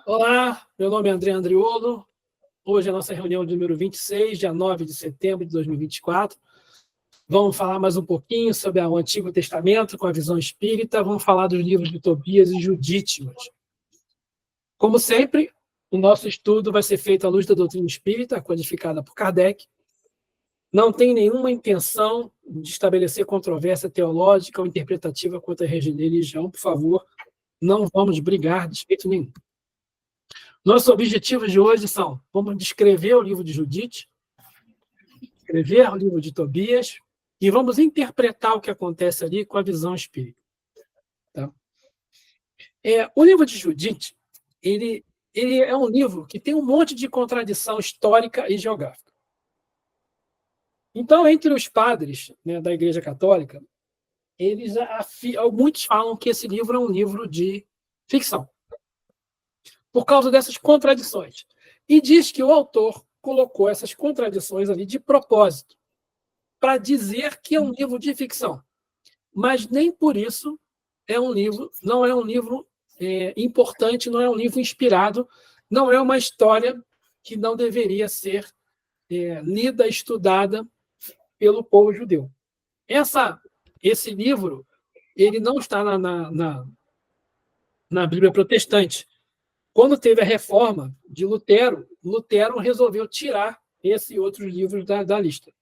Olá, meu nome é André Andriolo. Hoje é a nossa reunião de número 26, dia 9 de setembro de 2024. Vamos falar mais um pouquinho sobre o Antigo Testamento com a visão espírita. Vamos falar dos livros de Tobias e Judite hoje. Como sempre, o nosso estudo vai ser feito à luz da doutrina espírita, codificada por Kardec. Não tem nenhuma intenção de estabelecer controvérsia teológica ou interpretativa quanto à religião. Por favor, não vamos brigar de jeito nenhum. Nossos objetivos de hoje são: vamos descrever o livro de Judite, escrever o livro de Tobias, e vamos interpretar o que acontece ali com a visão espírita. Tá? O livro de Judite, ele é um livro que tem um monte de contradição histórica e geográfica. Então, entre os padres, né, da Igreja Católica, muitos falam que esse livro é um livro de ficção, por causa dessas contradições. E diz que o autor colocou essas contradições ali de propósito, para dizer que é um livro de ficção. Mas nem por isso não é um livro importante, não é um livro inspirado, não é uma história que não deveria ser lida, estudada pelo povo judeu. Esse livro ele não está na Bíblia protestante. Quando teve a reforma de Lutero resolveu tirar esses outros livros da lista.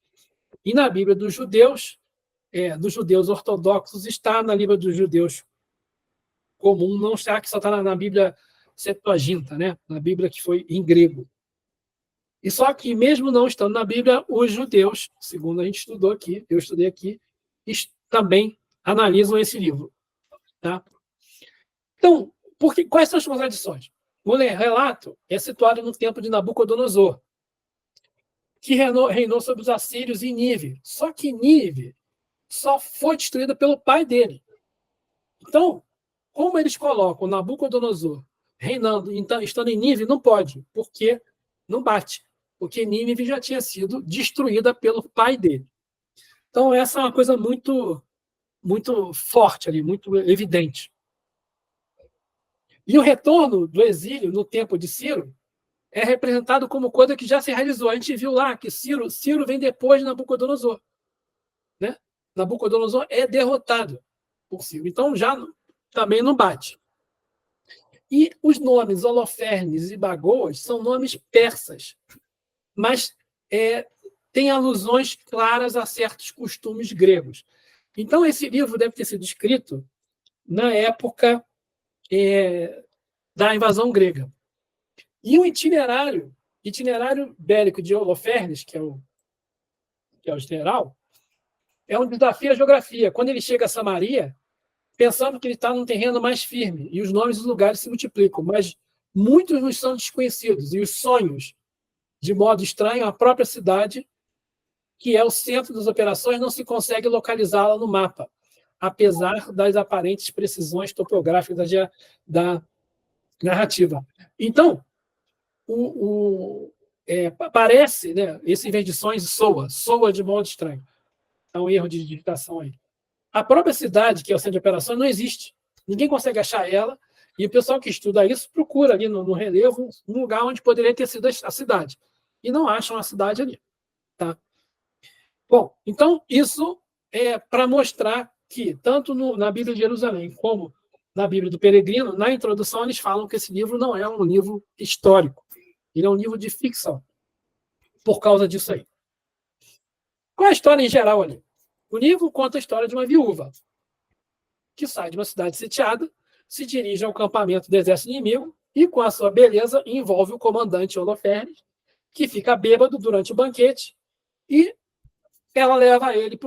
E na Bíblia dos judeus ortodoxos, está na Bíblia dos judeus comum, não está, que só está na Bíblia Septuaginta, né? Na Bíblia que foi em grego. E só que, mesmo não estando na Bíblia, os judeus, segundo a gente estudou aqui, eu estudei aqui, também analisam esse livro. Tá? Então, quais são as contradições? O relato é situado no tempo de Nabucodonosor, que reinou sobre os assírios em Nínive. Só que Nínive só foi destruída pelo pai dele. Então, como eles colocam Nabucodonosor reinando, então, estando em Nínive, não pode, porque não bate, porque Nínive já tinha sido destruída pelo pai dele. Então, essa é uma coisa muito, muito forte ali, muito evidente. E o retorno do exílio no tempo de Ciro é representado como coisa que já se realizou. A gente viu lá que Ciro vem depois de Nabucodonosor. Né? Nabucodonosor é derrotado por Ciro. Então, já também não bate. E os nomes Holofernes e Bagoas são nomes persas, mas tem alusões claras a certos costumes gregos. Então, esse livro deve ter sido escrito na época da invasão grega. E o itinerário bélico de Holofernes, que é o general, é um desafio à geografia. Quando ele chega a Samaria, pensando que ele está num terreno mais firme, e os nomes dos lugares se multiplicam, mas muitos nos são desconhecidos, e os sonhos, de modo estranho, a própria cidade, que é o centro das operações, não se consegue localizá-la no mapa, apesar das aparentes precisões topográficas da narrativa. Então, parece, né, esse em vez de sonhos, soa de modo estranho. É um erro de digitação aí. A própria cidade, que é o centro de operações, não existe. Ninguém consegue achar ela, e o pessoal que estuda isso procura ali no relevo um lugar onde poderia ter sido a cidade. E não acham a cidade ali. Tá? Bom, então, isso é para mostrar que, tanto na Bíblia de Jerusalém como na Bíblia do Peregrino, na introdução, eles falam que esse livro não é um livro histórico. Ele é um livro de ficção, por causa disso aí. Qual é a história em geral ali? O livro conta a história de uma viúva que sai de uma cidade sitiada, se dirige ao acampamento do exército inimigo e, com a sua beleza, envolve o comandante Holofernes, que fica bêbado durante o banquete, e ela leva ele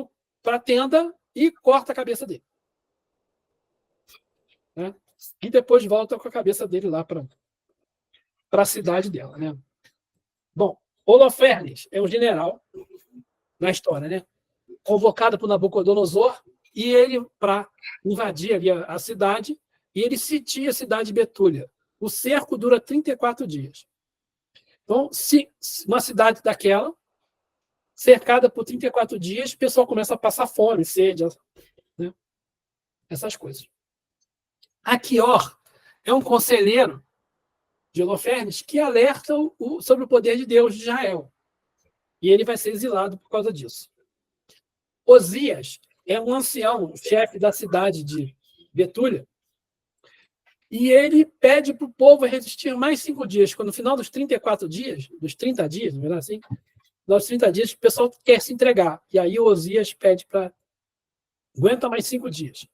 para a tenda e corta a cabeça dele. Né? E depois volta com a cabeça dele lá para a cidade dela. Né? Bom, Holofernes é um general na história, né? Convocado por Nabucodonosor, e ele, para invadir ali a cidade, e ele sitia a cidade de Betúlia. O cerco dura 34 dias. Então, se uma cidade daquela, cercada por 34 dias, o pessoal começa a passar fome, sede, né? Essas coisas. Aquior é um conselheiro de Holofernes que alertam sobre o poder de Deus de Israel. E ele vai ser exilado por causa disso. Osias é um ancião, chefe da cidade de Betúlia, e ele pede para o povo resistir mais 5 dias. Quando no final dos 34 dias, dos 30 dias, não é assim? Nos 30 dias, o pessoal quer se entregar. E aí o Osias pede para aguenta mais 5 dias.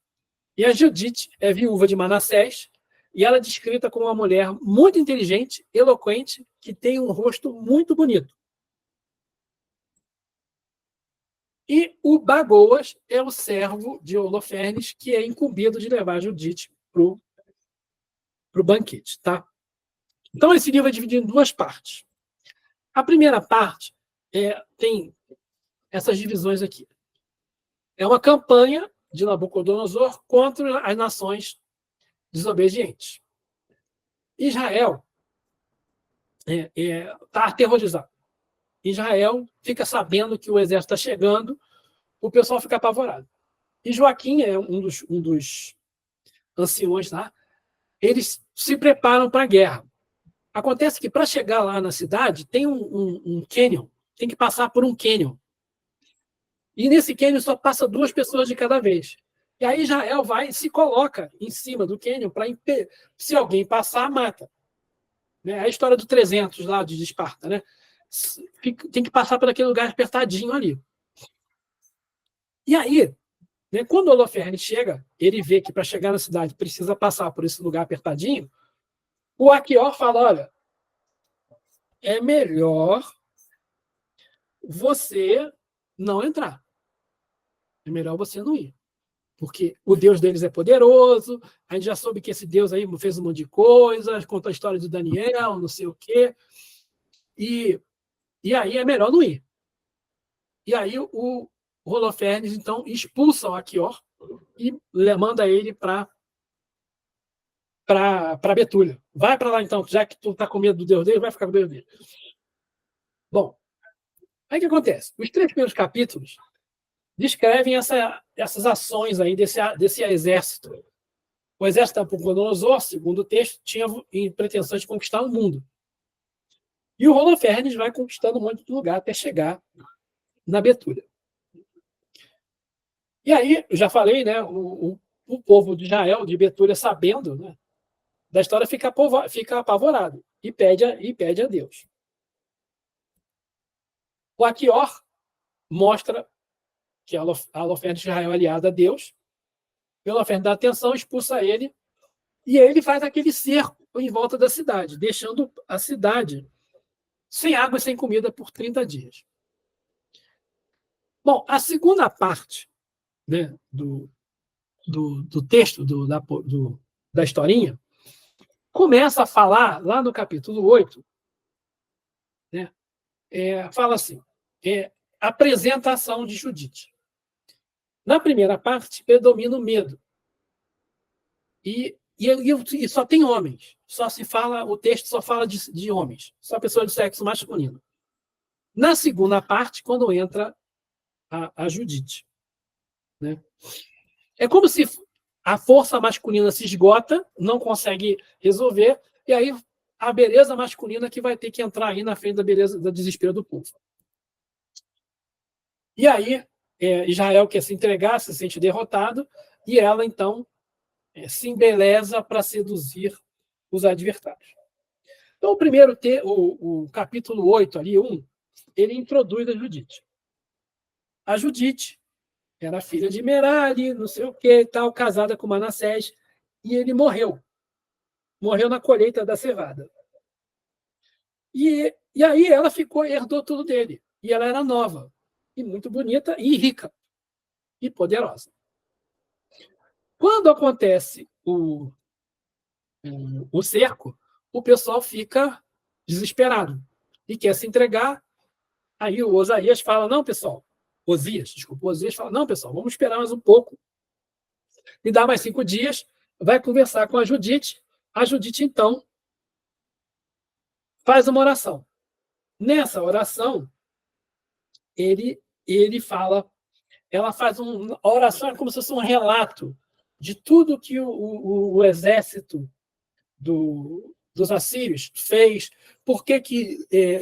E a Judite é viúva de Manassés, e ela é descrita como uma mulher muito inteligente, eloquente, que tem um rosto muito bonito. E o Bagoas é o servo de Holofernes, que é incumbido de levar a Judite para o banquete. Tá? Então, esse livro é dividido em 2 partes. A primeira parte tem essas divisões aqui. É uma campanha de Nabucodonosor contra as nações desobedientes. Israel está aterrorizado. Israel fica sabendo que o exército está chegando, o pessoal fica apavorado. E Joaquim é um dos anciões lá, eles se preparam para a guerra. Acontece que para chegar lá na cidade tem um cânion, tem que passar por um cânion. E nesse cânion só passa 2 pessoas de cada vez. E aí Israel vai e se coloca em cima do cânion para impedir. Se alguém passar, mata. É a história do 300 lá de Esparta, né? Tem que passar por aquele lugar apertadinho ali. E aí, né, quando o Holofernes chega, ele vê que para chegar na cidade precisa passar por esse lugar apertadinho, o Aquior fala, olha, é melhor você não entrar. É melhor você não ir. Porque o Deus deles é poderoso, a gente já soube que esse Deus aí fez um monte de coisas, conta a história de Daniel, não sei o quê. E aí é melhor não ir. E aí o Holofernes, então, expulsa o Aquior e manda ele para Betúlia. Vai para lá, então, já que tu está com medo do Deus dele, vai ficar com o Deus dele. Bom, aí o que acontece? Os 3 primeiros capítulos descrevem essas ações aí desse exército. O exército da Nabucodonosor, segundo o texto, tinha em pretensão de conquistar o mundo. E o Holofernes vai conquistando um monte de lugar até chegar na Betúlia. E aí, eu já falei, né, o povo de Israel, de Betúlia, sabendo, né, da história, fica apavorado e pede a Deus. O Aquior mostra que a Holofernes de Israel é aliada a Deus. O Holofernes dá atenção, expulsa ele, e ele faz aquele cerco em volta da cidade, deixando a cidade sem água e sem comida por 30 dias. Bom, a segunda parte, né, do texto, da historinha, começa a falar, lá no capítulo 8, né, fala assim, apresentação de Judite. Na primeira parte, predomina o medo. E só tem homens. O texto só fala de homens, só pessoas do sexo masculino. Na segunda parte, quando entra a Judite. Né? É como se a força masculina se esgota, não consegue resolver, e aí a beleza masculina que vai ter que entrar aí na frente da beleza, do desespero do povo. E aí Israel quer se entregar, se sente derrotado, e ela, então, se embeleza para seduzir os adversários. Então, o capítulo 8, ali, 1, ele introduz a Judite. A Judite era filha de Merari, não sei o que, tal, casada com Manassés, e ele morreu. Morreu na colheita da cevada. E aí ela herdou tudo dele. E ela era nova, e muito bonita, e rica, e poderosa. Quando acontece o cerco, o pessoal fica desesperado e quer se entregar. Aí o Osias fala, não, pessoal, Osias fala, não, pessoal, vamos esperar mais um pouco. E dá mais 5 dias, vai conversar com a Judite. A Judite, então, faz uma oração. Nessa oração, ele fala, ela faz uma oração, é como se fosse um relato de tudo que o exército dos assírios fez, por que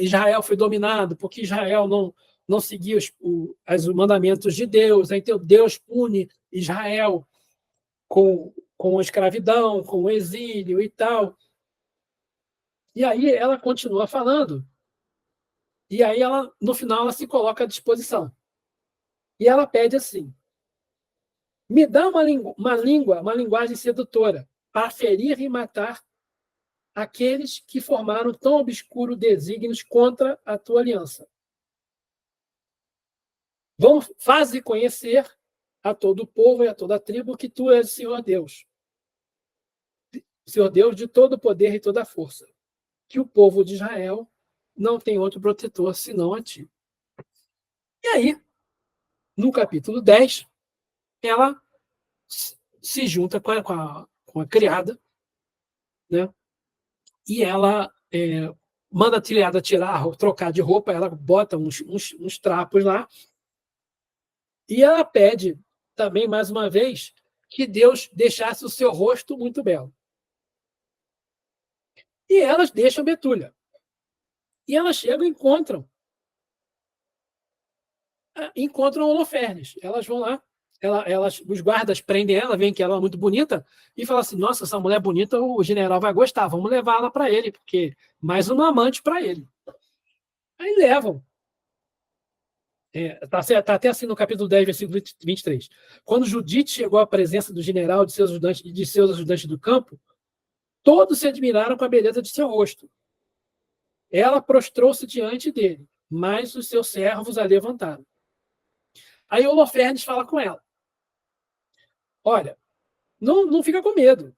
Israel foi dominado, porque Israel não seguia os mandamentos de Deus, então Deus pune Israel com a escravidão, com o exílio e tal. E aí ela continua falando, e aí ela, no final, ela se coloca à disposição. E ela pede assim: me dá uma linguagem sedutora para ferir e matar aqueles que formaram tão obscuros desígnios contra a tua aliança. Faze conhecer a todo o povo e a toda a tribo que tu és o Senhor Deus. Senhor Deus de todo o poder e toda a força. Que o povo de Israel não tem outro protetor senão a ti. E aí, no capítulo 10, ela se junta com a criada, né? E ela manda a criada trocar de roupa, ela bota uns trapos lá, e ela pede também, mais uma vez, que Deus deixasse o seu rosto muito belo. E elas deixam Betúlia. E elas chegam e encontram Holofernes. Elas vão lá, os guardas prendem ela, veem que ela é muito bonita, e falam assim: nossa, essa mulher bonita, o general vai gostar, vamos levá-la para ele, porque mais uma amante para ele. Aí levam. Tá até assim no capítulo 10, versículo 23. Quando Judite chegou à presença do general e de seus ajudantes do campo, todos se admiraram com a beleza de seu rosto. Ela prostrou-se diante dele, mas os seus servos a levantaram. Aí Holofernes fala com ela: olha, não fica com medo.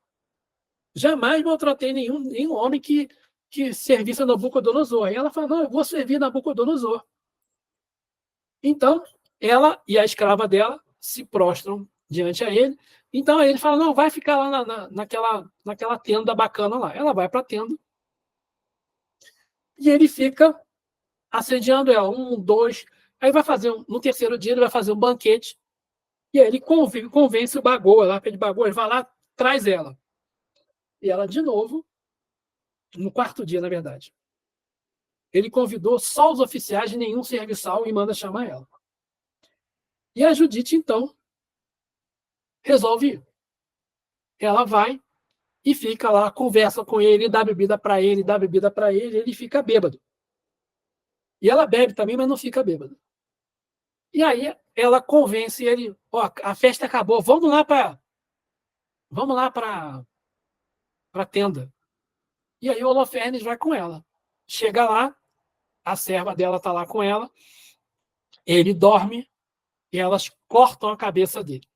Jamais maltratei nenhum homem que servisse a Nabucodonosor. E ela fala: não, eu vou servir Nabucodonosor. Então, ela e a escrava dela se prostram diante a ele. Então, ele fala: não, vai ficar lá naquela tenda bacana lá. Ela vai para a tenda e ele fica assediando ela. 1, 2. Aí no terceiro dia, ele vai fazer um banquete. E aí ele convence o Bagoa lá, pede Bagoa, ele vai lá, traz ela. E ela, de novo, no quarto dia, na verdade. Ele convidou só os oficiais e nenhum serviçal e manda chamar ela. E a Judite, então, resolve ir. Ela vai e fica lá, conversa com ele, dá bebida para ele fica bêbado. E ela bebe também, mas não fica bêbado. E aí ela convence ele: ó, a festa acabou, vamos lá para a tenda. E aí o Holofernes vai com ela. Chega lá, a serva dela está lá com ela, ele dorme e elas cortam a cabeça dele.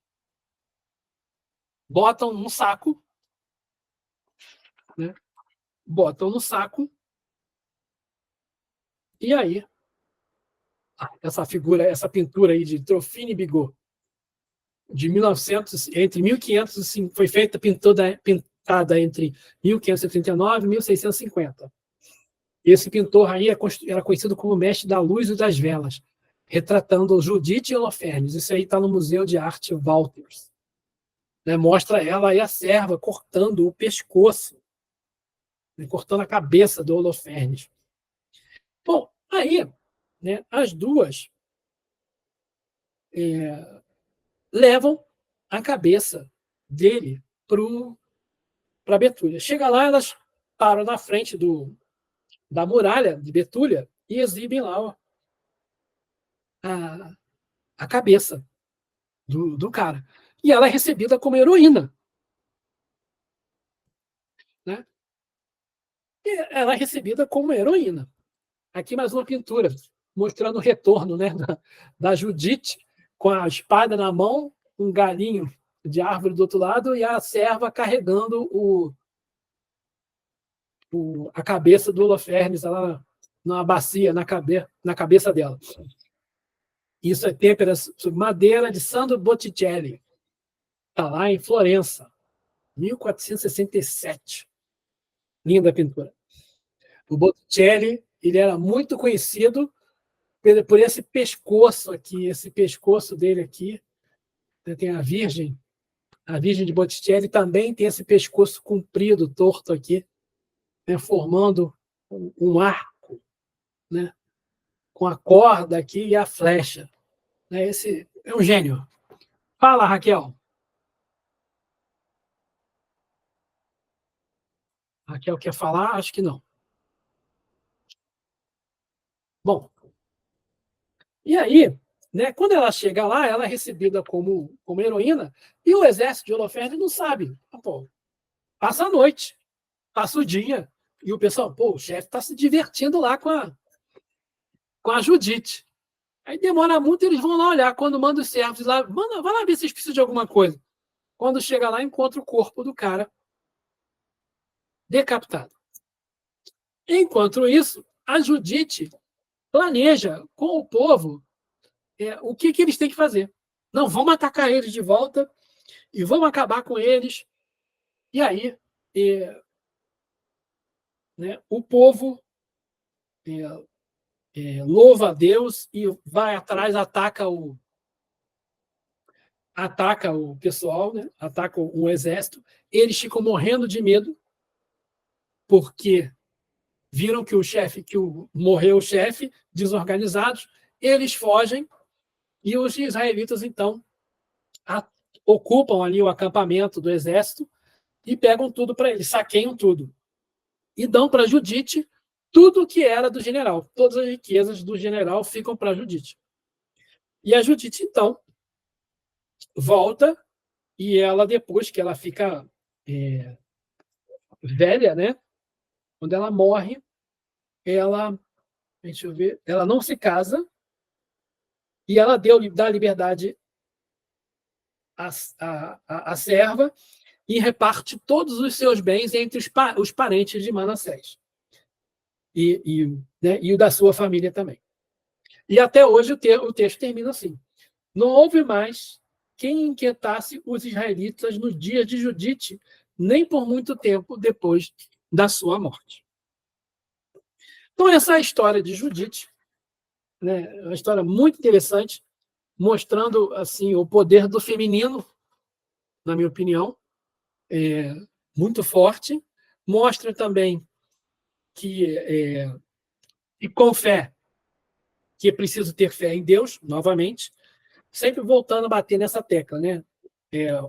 Botam num saco, né? Botam no saco, e aí essa pintura aí de Trofine Bigot, de 1900, entre 1500, foi pintada entre 1539 e 1650. Esse pintor aí era conhecido como mestre da luz e das velas, retratando Judite e Holofernes. Isso aí está no Museu de Arte Walters. Né? Mostra ela e a serva cortando o pescoço, né? Cortando a cabeça do Holofernes. Bom, aí, né, as duas levam a cabeça dele para Betúlia. Chega lá, elas param na frente da muralha de Betúlia e exibem lá, ó, a cabeça do cara. E ela é recebida como heroína. Né? E ela é recebida como heroína. Aqui mais uma pintura, mostrando o retorno, né, da Judite, com a espada na mão, um galinho de árvore do outro lado e a serva carregando a cabeça do Holofernes lá numa bacia na cabeça dela. Isso é têmpera madeira de Sandro Botticelli. Está lá em Florença, 1467. Linda pintura. O Botticelli, ele era muito conhecido por esse pescoço aqui, esse pescoço dele aqui. Tem a Virgem de Botticelli também tem esse pescoço comprido, torto aqui. né, formando um arco, né, com a corda aqui e a flecha. Né? Esse é um gênio. Fala, Raquel. Raquel quer falar? Acho que não. Bom, e aí, né, quando ela chega lá, ela é recebida como heroína, e o exército de Holofernes não sabe. Pô, passa a noite, passa o dia, e o pessoal, pô, o chefe está se divertindo lá com a Judite. Aí demora muito, eles vão lá olhar. Quando manda os servos lá, manda, vai lá ver se eles precisam de alguma coisa. Quando chega lá, encontra o corpo do cara decapitado. Enquanto isso, a Judite planeja com o povo o que eles têm que fazer. Não, vamos atacar eles de volta e vamos acabar com eles. E aí, né, o povo louva a Deus e vai atrás, ataca o pessoal, né, ataca o exército. Eles ficam morrendo de medo, porque viram que morreu o chefe, desorganizados, eles fogem e os israelitas, então, ocupam ali o acampamento do exército e pegam tudo para eles, saqueiam tudo. E dão para Judite tudo que era do general. Todas as riquezas do general ficam para Judite. E a Judite, então, volta e ela, depois que ela fica velha, né? Quando ela morre, deixa eu ver, ela não se casa e ela dá liberdade à serva e reparte todos os seus bens entre os parentes de Manassés. Né, e o da sua família também. E até hoje o texto termina assim: não houve mais quem inquietasse os israelitas nos dias de Judite, nem por muito tempo depois da sua morte. Então, essa é a história de Judite, né? É uma história muito interessante, mostrando assim o poder do feminino, na minha opinião, muito forte. Mostra também e com fé, que é preciso ter fé em Deus, novamente, sempre voltando a bater nessa tecla, né?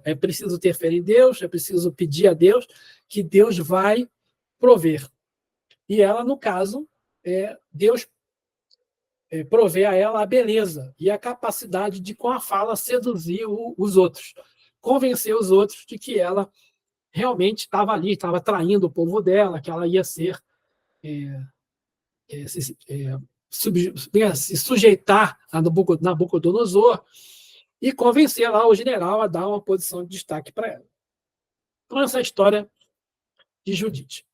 É preciso ter fé em Deus, é preciso pedir a Deus que Deus vai prover. E ela, no caso, Deus provê a ela a beleza e a capacidade de, com a fala, seduzir os outros, convencer os outros de que ela realmente estava ali, estava traindo o povo dela, que ela ia ser se sujeitar a Nabucodonosor e convencer lá o general a dar uma posição de destaque para ela. Então, essa é a história de Judite.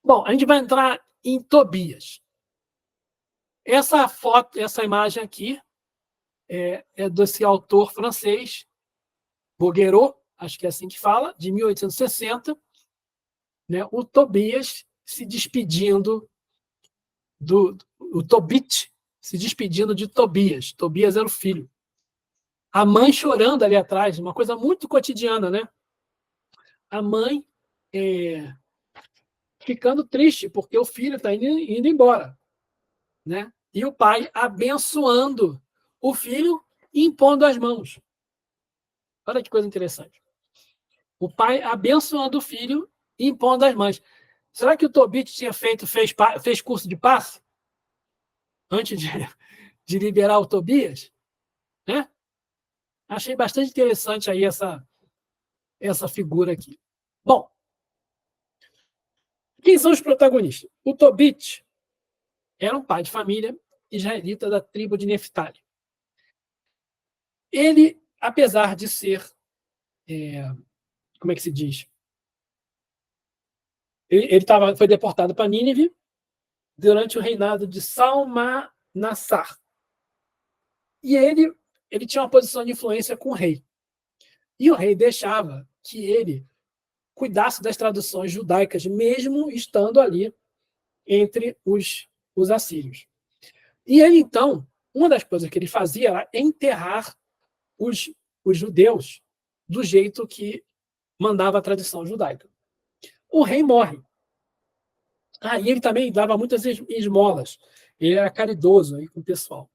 Bom, a gente vai entrar em Tobias. Essa foto, essa imagem aqui é desse autor francês, Bouguereau, acho que é assim que fala, de 1860, né? O Tobias se despedindo o Tobit se despedindo de Tobias. Tobias era o filho. A mãe chorando ali atrás, uma coisa muito cotidiana, né? A mãe ficando triste porque o filho está indo embora, né? E o pai abençoando o filho e impondo as mãos. Olha que coisa interessante. O pai abençoando o filho e impondo as mãos. Será que o Tobit fez curso de passe antes de liberar o Tobias? Né? Achei bastante interessante aí essa figura aqui. Bom, quem são os protagonistas? O Tobit era um pai de família israelita da tribo de Neftali. Ele, apesar de ser, como é que se diz? Ele foi deportado para Nínive durante o reinado de Salmanassar. E ele tinha uma posição de influência com o rei. E o rei deixava que ele cuidasse das traduções judaicas, mesmo estando ali entre os assírios. E ele, então, uma das coisas que ele fazia era enterrar os judeus do jeito que mandava a tradição judaica. O rei morre. E ele também dava muitas esmolas. Ele era caridoso aí com o pessoal.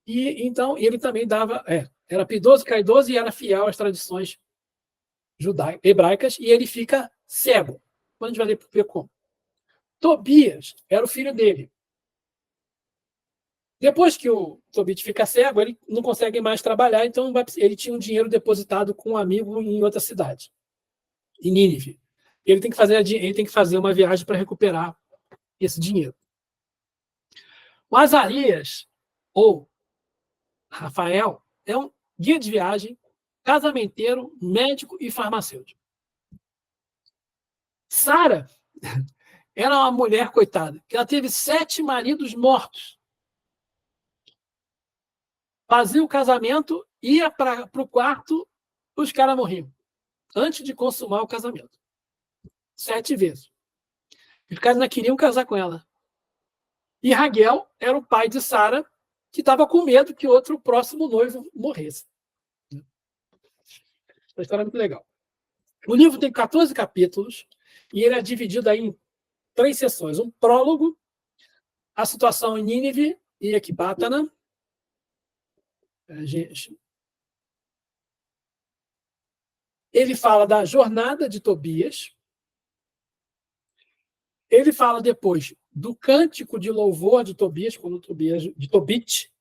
E então ele também dava, era piedoso, caridoso e era fiel às tradições hebraicas, e ele fica cego. Quando a gente vai ver como. Tobias era o filho dele. Depois que o Tobit fica cego, ele não consegue mais trabalhar, então ele tinha um dinheiro depositado com um amigo em outra cidade, em Nínive. Ele tem que fazer uma viagem para recuperar esse dinheiro. O Azarias, ou Rafael, é um guia de viagem, casamenteiro, médico e farmacêutico. Sara era uma mulher, coitada, que ela teve 7 maridos mortos. Fazia o casamento, ia para o quarto, os caras morriam, antes de consumar o casamento. 7 vezes. Os caras não queriam casar com ela. E Raguel era o pai de Sara, que estava com medo que outro próximo noivo morresse. Essa história é muito legal. O livro tem 14 capítulos e ele é dividido aí em 3 sessões. Um prólogo, a situação em Nínive e Ecbatana. Ele fala da jornada de Tobias. Ele fala depois do cântico de louvor de Tobias, de Tobit,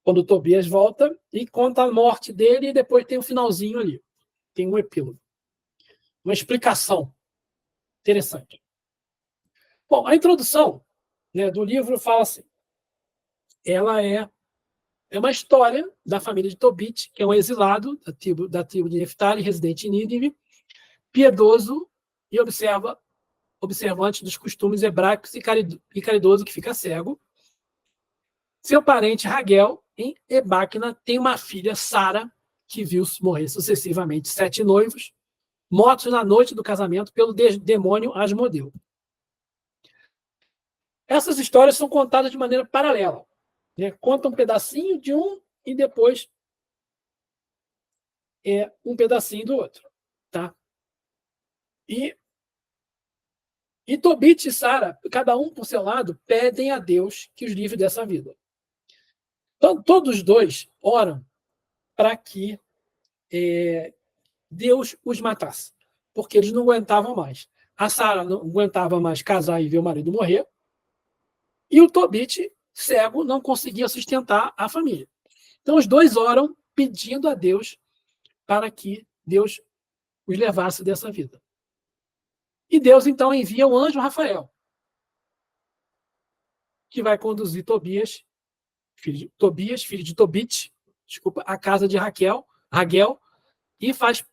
quando Tobias volta, e conta a morte dele, e depois tem um finalzinho ali. Tem um epílogo. Uma explicação interessante. Bom, a introdução, né, do livro fala assim, ela é uma história da família de Tobit, que é um exilado da tribo de Neftali, residente em Nínive, piedoso e observante dos costumes hebraicos e caridoso, que fica cego. Seu parente Raguel, em Ebacna, tem uma filha, Sara, que viu morrer sucessivamente 7 noivos, mortos na noite do casamento pelo demônio Asmodeu. Essas histórias são contadas de maneira paralela. Né? Conta um pedacinho de um e depois um pedacinho do outro. Tá? E Tobit e Sara, cada um por seu lado, pedem a Deus que os livre dessa vida. Então, todos os dois oram para que Deus os matasse, porque eles não aguentavam mais. A Sara não aguentava mais casar e ver o marido morrer, e o Tobit, cego, não conseguia sustentar a família. Então, os dois oram pedindo a Deus para que Deus os levasse dessa vida. E Deus, então, envia o anjo Rafael, que vai conduzir Tobias, filho de Tobit, à casa de Raguel, e faz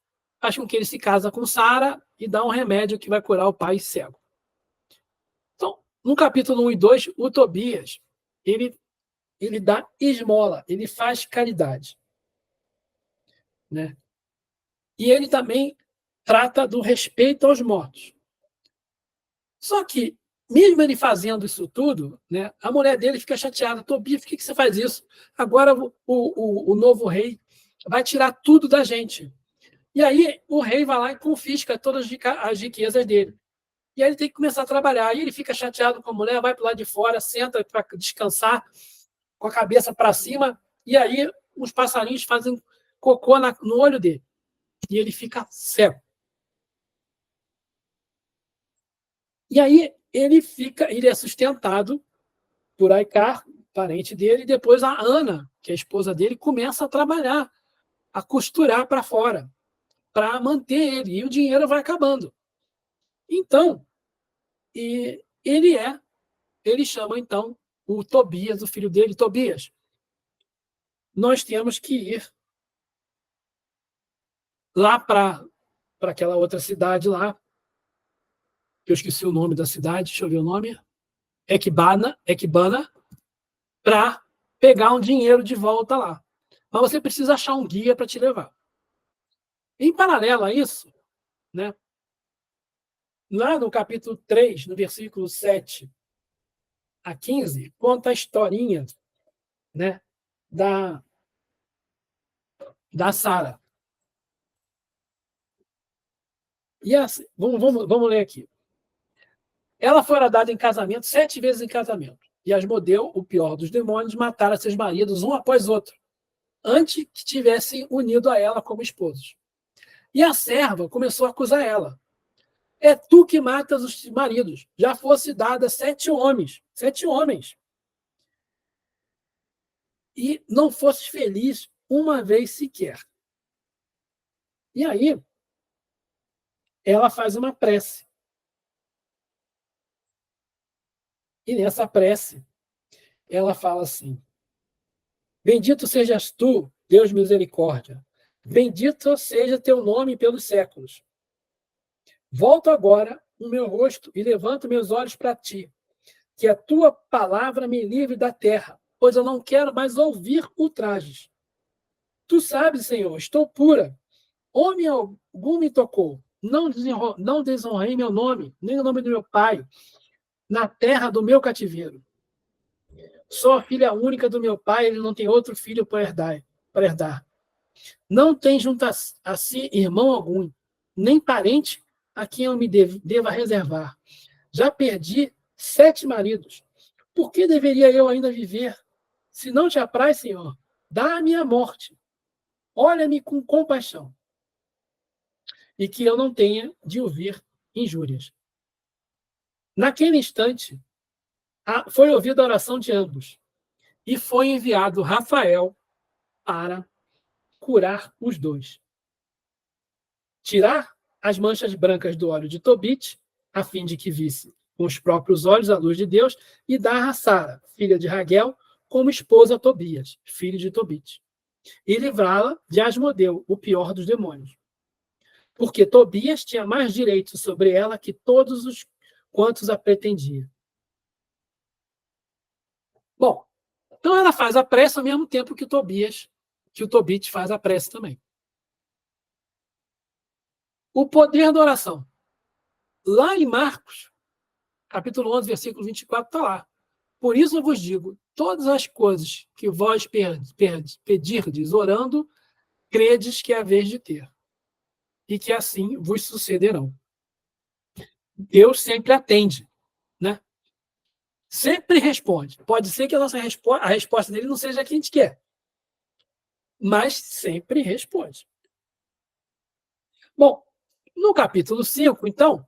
com que ele se casa com Sara e dá um remédio que vai curar o pai cego. Então, no capítulo 1 e 2, o Tobias, ele dá esmola, ele faz caridade. Né? E ele também trata do respeito aos mortos. Só que, mesmo ele fazendo isso tudo, né, a mulher dele fica chateada. Tobias, por que você faz isso? Agora o novo rei vai tirar tudo da gente. E aí o rei vai lá e confisca todas as riquezas dele. E aí ele tem que começar a trabalhar. E ele fica chateado com a mulher, vai para o lado de fora, senta para descansar, com a cabeça para cima, e aí os passarinhos fazem cocô no olho dele. E ele fica cego. E aí ele é sustentado por Aicar, parente dele, e depois a Ana, que é a esposa dele, começa a trabalhar, a costurar para fora, para manter ele, e o dinheiro vai acabando. Então, ele chama então o Tobias, o filho dele, Tobias. Nós temos que ir lá para aquela outra cidade lá, que eu esqueci o nome da cidade, deixa eu ver o nome, Ecbana, para pegar um dinheiro de volta lá. Mas você precisa achar um guia para te levar. Em paralelo a isso, né, lá no capítulo 3, no versículo 7 a 15, conta a historinha, né, da Sara. E assim, vamos ler aqui. Ela fora dada em casamento 7 vezes em casamento. E Asmodeu, o pior dos demônios, matara seus maridos um após outro, antes que tivessem unido a ela como esposos. E a serva começou a acusar ela. É tu que matas os maridos. Já fosse dada 7 homens. 7 homens. E não fosses feliz uma vez sequer. E aí, ela faz uma prece. E nessa prece, ela fala assim: Bendito sejas tu, Deus misericórdia. Bendito seja teu nome pelos séculos. Volto agora o meu rosto e levanto meus olhos para ti. Que a tua palavra me livre da terra, pois eu não quero mais ouvir ultrajes. Tu sabes, Senhor, estou pura. Homem algum me tocou. Não desonrei meu nome, nem o nome do meu pai, na terra do meu cativeiro. Sou a filha única do meu pai, ele não tem outro filho para herdar. Não tem junto a si irmão algum, nem parente a quem eu me deva reservar. Já perdi 7 maridos. Por que deveria eu ainda viver? Se não te apraz, Senhor, dá-me a morte. Olha-me com compaixão. E que eu não tenha de ouvir injúrias. Naquele instante, foi ouvida a oração de ambos. E foi enviado Rafael para curar os dois. Tirar as manchas brancas do óleo de Tobit, a fim de que visse com os próprios olhos a luz de Deus, e dar a Sara, filha de Raguel, como esposa a Tobias, filho de Tobit, e livrá-la de Asmodeu, o pior dos demônios. Porque Tobias tinha mais direitos sobre ela que todos os quantos a pretendia. Bom, então ela faz a prece ao mesmo tempo que o Tobit faz a prece também. O poder da oração. Lá em Marcos, capítulo 11, versículo 24, está lá. Por isso eu vos digo, todas as coisas que vós pedirdes orando, credes que é a vez de ter, e que assim vos sucederão. Deus sempre atende, né? Sempre responde. Pode ser que a resposta dele não seja a que a gente quer, mas sempre responde. Bom, no capítulo 5, então,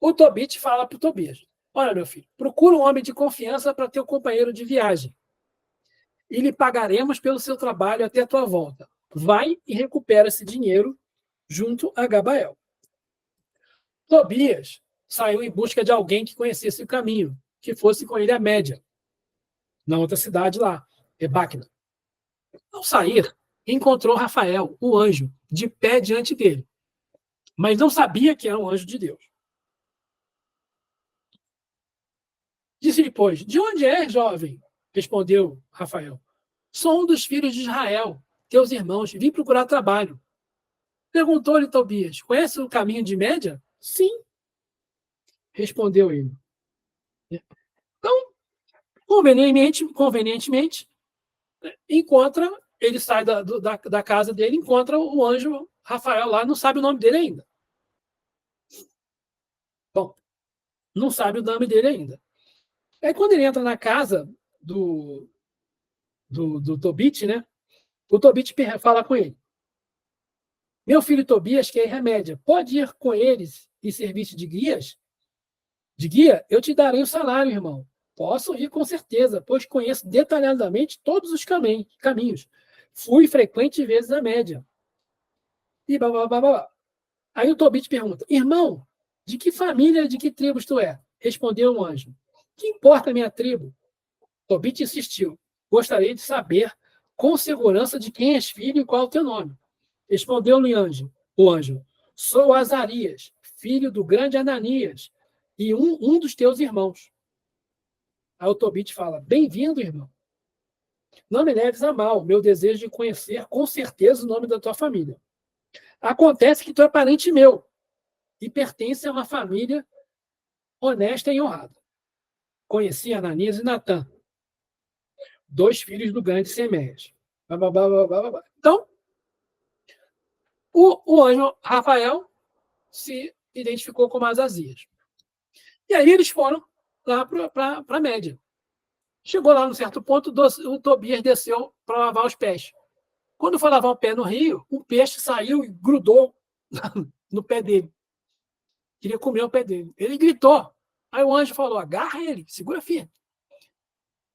o Tobit fala para o Tobias: Olha, meu filho, procura um homem de confiança para teu companheiro de viagem, e lhe pagaremos pelo seu trabalho até a tua volta. Vai e recupera esse dinheiro junto a Gabael. Tobias saiu em busca de alguém que conhecesse o caminho, que fosse com ele a Média, na outra cidade lá, Ebacna. Ao sair, encontrou Rafael, o anjo, de pé diante dele, mas não sabia que era um anjo de Deus. Disse-lhe, pois, de onde és, jovem? Respondeu Rafael. Sou um dos filhos de Israel, teus irmãos, vim procurar trabalho. Perguntou-lhe Tobias, conhece o caminho de Média? Sim, respondeu ele. Então, convenientemente, ele sai da casa dele, encontra o anjo Rafael lá, não sabe o nome dele ainda. Bom, não sabe o nome dele ainda. Aí quando ele entra na casa do Tobit, né? O Tobit fala com ele. Meu filho Tobias quer remédio. Pode ir com eles e servir-te de guias? De guia, eu te darei o salário, irmão. Posso ir com certeza, pois conheço detalhadamente todos os caminhos. Fui frequentes vezes a média. E blá, blá, blá, blá. Aí o Tobit pergunta, irmão, de que família, de que tribos tu é? Respondeu o anjo. Que importa a minha tribo? Tobit insistiu. Gostaria de saber com segurança de quem és filho e qual é o teu nome. Respondeu-lhe o anjo. Sou Azarias, filho do grande Ananias, e um dos teus irmãos. Aí o Tobit fala, bem-vindo, irmão. Não me leves a mal, meu desejo de conhecer com certeza o nome da tua família. Acontece que tu é parente meu e pertence a uma família honesta e honrada. Conheci Ananias e Natã, 2 filhos do grande Seméias. Então, o anjo Rafael se identificou como Azazias. E aí eles foram lá para a Média. Chegou lá num certo ponto, o Tobias desceu para lavar os pés. Quando foi lavar o pé no rio, um peixe saiu e grudou no pé dele. Queria comer o pé dele. Ele gritou. Aí o anjo falou: agarra ele, segura firme.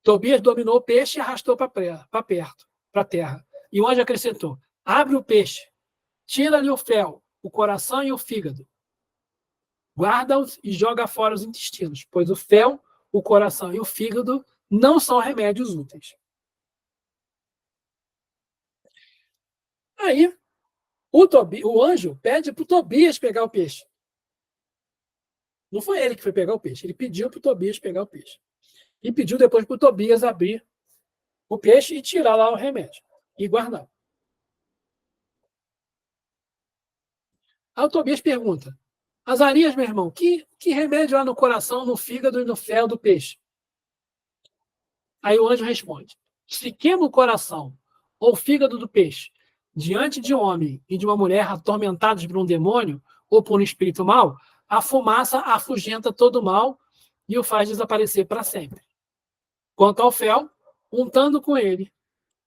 Tobias dominou o peixe e arrastou para perto, para a terra. E o anjo acrescentou: abre o peixe, tira-lhe o fel, o coração e o fígado. Guarda-os e joga fora os intestinos, pois o fel, o coração e o fígado não são remédios úteis. Aí o anjo pede para o Tobias pegar o peixe. Não foi ele que foi pegar o peixe, ele pediu para o Tobias pegar o peixe. E pediu depois para o Tobias abrir o peixe e tirar lá o remédio e guardar. Aí o Tobias pergunta: Azarias, meu irmão, que remédio há no coração, no fígado e no fel do peixe? Aí o anjo responde: se queima o coração ou o fígado do peixe diante de um homem e de uma mulher atormentados por um demônio ou por um espírito mau, a fumaça afugenta todo o mal e o faz desaparecer para sempre. Quanto ao fel, untando com ele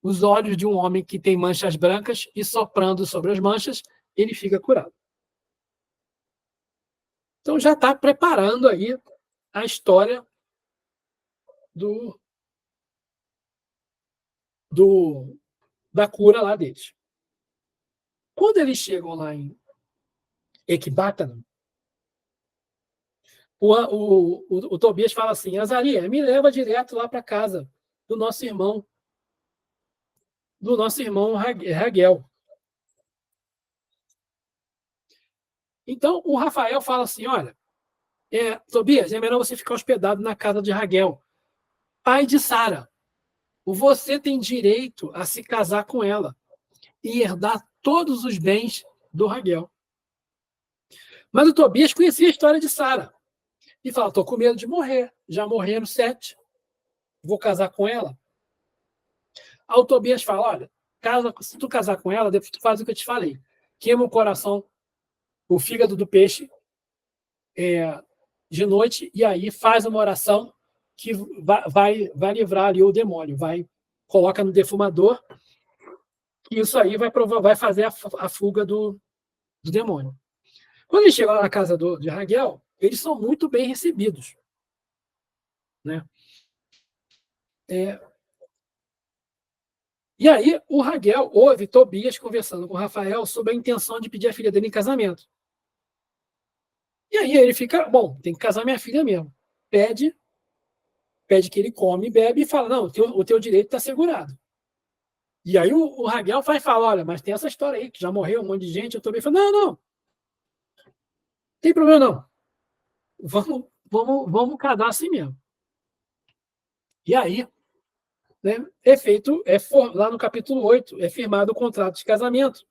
os olhos de um homem que tem manchas brancas e soprando sobre as manchas, ele fica curado. Então já está preparando aí a história da cura lá deles. Quando eles chegam lá em Ecbatana, o Tobias fala assim: Azarias, me leva direto lá para casa do nosso irmão Raguel. Então o Rafael fala assim: olha, Tobias, é melhor você ficar hospedado na casa de Raguel, pai de Sara. Você tem direito a se casar com ela e herdar todos os bens do Raguel. Mas o Tobias conhecia a história de Sara e fala: estou com medo de morrer. Já morreram 7. Vou casar com ela. Aí o Tobias fala: olha, se tu casar com ela, depois tu faz o que eu te falei. Queima o coração, o fígado do peixe de noite, e aí faz uma oração que vai livrar ali o demônio. Coloca no defumador, e isso aí vai fazer a fuga do demônio. Quando eles chegam lá na casa de Raguel, eles são muito bem recebidos. Né? E aí o Raguel ouve Tobias conversando com o Rafael sobre a intenção de pedir a filha dele em casamento. E aí ele fica: bom, tem que casar minha filha mesmo. Pede que ele come, bebe e fala: não, o teu direito está assegurado. E aí o Raguel fala: olha, mas tem essa história aí, que já morreu um monte de gente. Eu também falo: não tem problema não. Vamos casar assim mesmo. E aí, né, lá no capítulo 8, é firmado o contrato de casamento.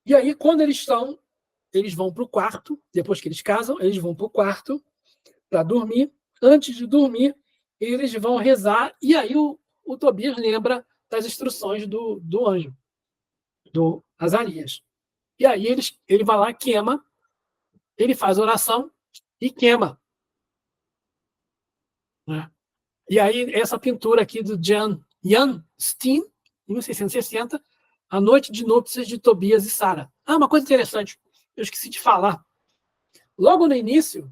E aí, quando eles vão para o quarto, depois que eles casam, eles vão para o quarto para dormir. Antes de dormir, eles vão rezar, e aí o Tobias lembra das instruções do anjo, do Azarias. E aí ele vai lá, queima, ele faz oração e queima. Né? E aí essa pintura aqui do Jan Steen, em 1660, A Noite de Núpcias de Tobias e Sara. Uma coisa interessante, eu esqueci de falar. Logo no início,